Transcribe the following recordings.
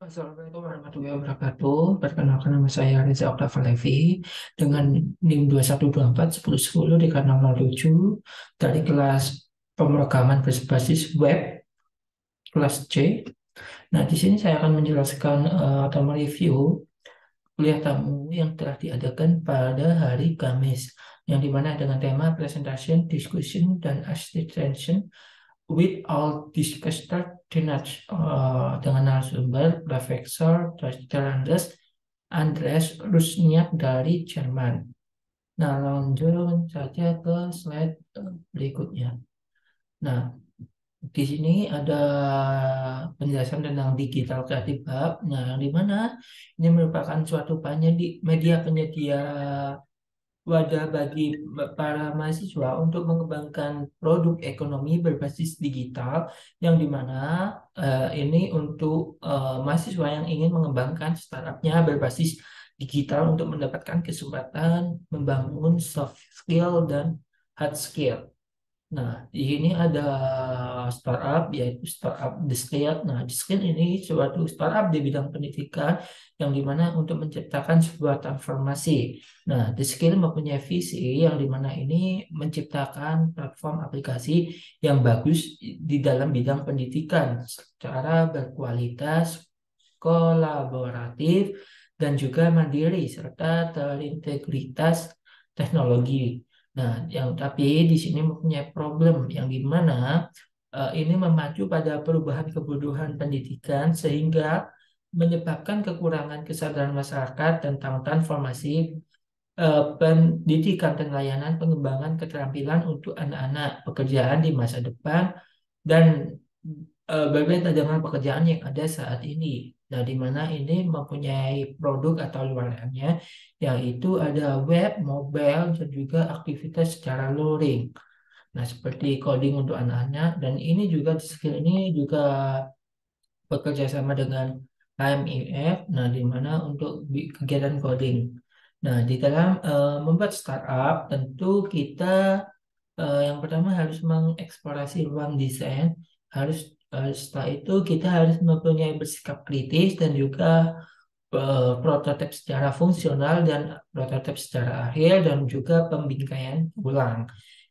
Assalamualaikum warahmatullahi wabarakatuh. Perkenalkan nama saya Reza Octava Levi dengan NIM 21241010 di kanal 07 dari kelas pemrograman berbasis web kelas C. Nah, di sini saya akan menjelaskan atau mereview kuliah tamu yang telah diadakan pada hari Kamis, yang dimana dengan tema presentation, discussion, dan assistation with all discussed tenants dengan narasumber Profesor Dr. Andreas Rusniak dari Jerman. Nah, lanjut saja ke slide berikutnya. Nah, di sini ada penjelasan tentang digital creative hub. Nah, yang dimana ini merupakan suatu media penyedia wadah bagi para mahasiswa untuk mengembangkan produk ekonomi berbasis digital, yang dimana ini untuk mahasiswa yang ingin mengembangkan startupnya berbasis digital untuk mendapatkan kesempatan membangun soft skill dan hard skill. Nah, di sini ada startup, yaitu startup The Skill. Nah, The Skill ini suatu startup di bidang pendidikan yang dimana untuk menciptakan sebuah transformasi. Nah, The Skill mempunyai visi yang dimana ini menciptakan platform aplikasi yang bagus di dalam bidang pendidikan secara berkualitas, kolaboratif, dan juga mandiri serta terintegritas teknologi. Nah, tapi di sini mempunyai problem yang dimana ini memacu pada perubahan kebutuhan pendidikan sehingga menyebabkan kekurangan kesadaran masyarakat tentang transformasi pendidikan dan layanan pengembangan keterampilan untuk anak-anak pekerjaan di masa depan dan berbeda dengan pekerjaan yang ada saat ini. Nah, di mana ini mempunyai produk atau luarannya, yaitu ada web, mobile, dan juga aktivitas secara luring. Nah, seperti coding untuk anak-anak, dan ini juga skill ini juga bekerja sama dengan HMIF, nah di mana untuk kegiatan coding. Nah, di dalam membuat startup, tentu kita yang pertama harus mengeksplorasi ruang desain, harus setelah itu kita harus mempunyai bersikap kritis dan juga prototipe secara fungsional dan prototipe secara akhir dan juga pembingkaian ulang,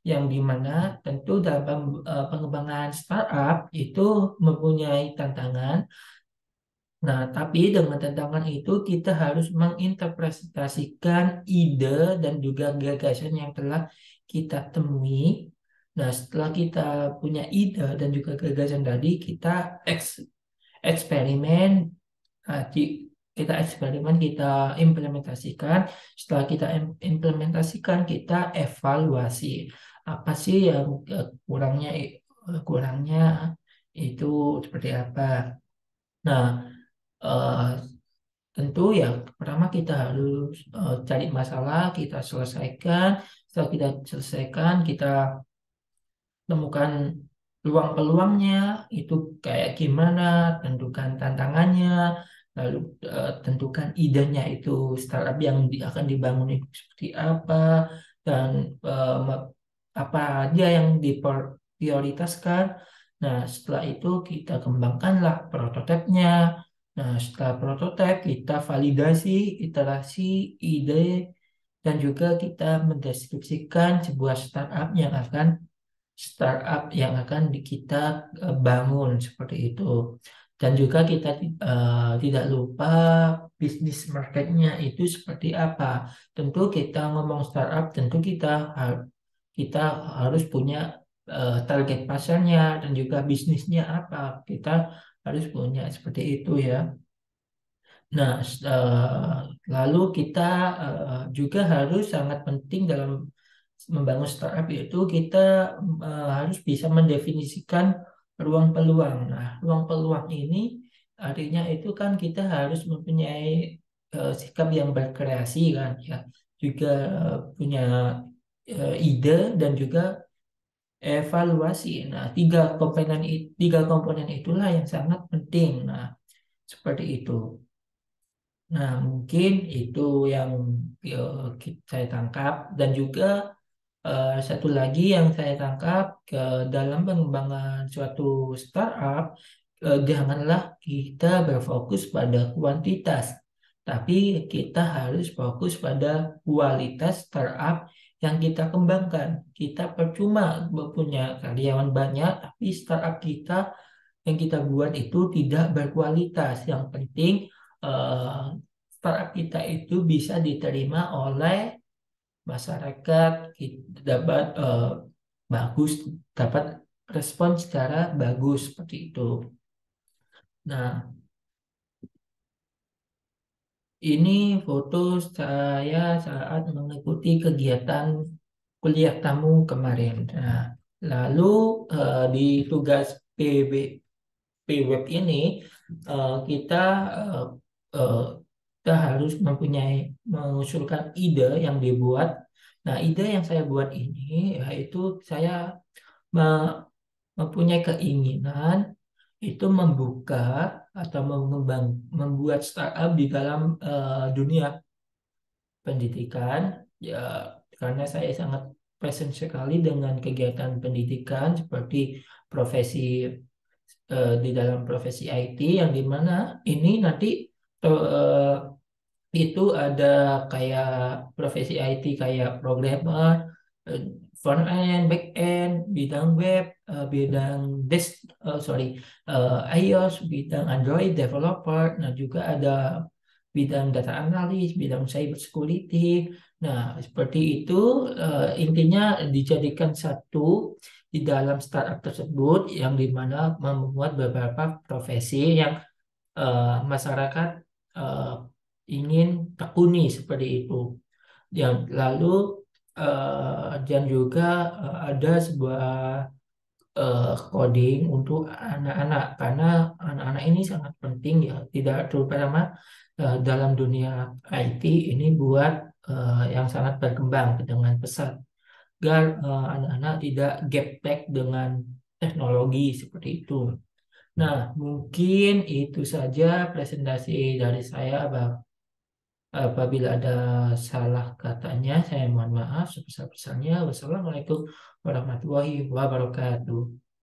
yang dimana tentu dalam pengembangan startup itu mempunyai tantangan. Nah, tapi dengan tantangan itu kita harus menginterpretasikan ide dan juga gagasan yang telah kita temui. Nah, setelah kita punya ide dan juga gagasan tadi, kita eksperimen, nah, kita eksperimen, kita implementasikan. Setelah kita implementasikan, kita evaluasi. Apa sih yang kurangnya itu seperti apa? Nah, eh, tentu ya pertama kita harus cari masalah, kita selesaikan. Setelah kita selesaikan, kita temukan peluang-peluangnya itu kayak gimana, tentukan tantangannya, lalu tentukan idenya itu startup yang akan dibangun itu seperti apa, dan apa aja yang diprioritaskan. Nah, setelah itu kita kembangkanlah prototipenya. Nah, setelah prototipe kita validasi, iterasi, ide, dan juga kita mendeskripsikan sebuah startup yang akan kita bangun seperti itu. Dan juga kita tidak lupa bisnis marketnya itu seperti apa. Tentu kita ngomong startup, tentu kita harus punya target pasarnya dan juga bisnisnya apa. Kita harus punya seperti itu ya. Nah, lalu kita juga harus sangat penting dalam membangun startup, yaitu kita harus bisa mendefinisikan ruang peluang. Nah, ruang peluang ini artinya itu kan kita harus mempunyai sikap yang berkreasi kan ya, juga punya ide dan juga evaluasi. Nah, tiga komponen itulah yang sangat penting. Nah, seperti itu. Nah, mungkin itu yang saya tangkap, dan juga satu lagi yang saya tangkap ke dalam pengembangan suatu startup, janganlah kita berfokus pada kuantitas, tapi kita harus fokus pada kualitas startup yang kita kembangkan. Kita percuma punya karyawan banyak, tapi startup kita yang kita buat itu tidak berkualitas. Yang penting eh, startup kita itu bisa diterima oleh masyarakat, kita dapat bagus, dapat respon secara bagus seperti itu. Nah, ini foto saya saat mengikuti kegiatan kuliah tamu kemarin. Nah, lalu di tugas PB, PWeb ini kita eh, eh, kita harus mengusulkan ide yang dibuat. Nah, ide yang saya buat ini yaitu saya mempunyai keinginan itu membuka atau membuat startup di dalam dunia pendidikan, ya, karena saya sangat passion sekali dengan kegiatan pendidikan seperti profesi di dalam profesi IT, yang dimana ini nanti eh, itu ada kayak profesi IT kayak programmer, eh, front end, back end, bidang web, bidang iOS, bidang Android developer. Nah, juga ada bidang data analis, bidang cyber security. Nah, seperti itu, intinya dijadikan satu di dalam startup tersebut, yang dimana membuat beberapa profesi yang masyarakat eh, ingin tekuni seperti itu. Yang lalu dan juga ada sebuah coding untuk anak-anak, karena anak-anak ini sangat penting ya, tidak terutama dalam dunia IT ini buat yang sangat berkembang dengan pesat, agar anak-anak tidak gaptek dengan teknologi seperti itu. Nah, mungkin itu saja presentasi dari saya, Bang. Apabila ada salah katanya, saya mohon maaf sebesar-besarnya. Wassalamualaikum warahmatullahi wabarakatuh.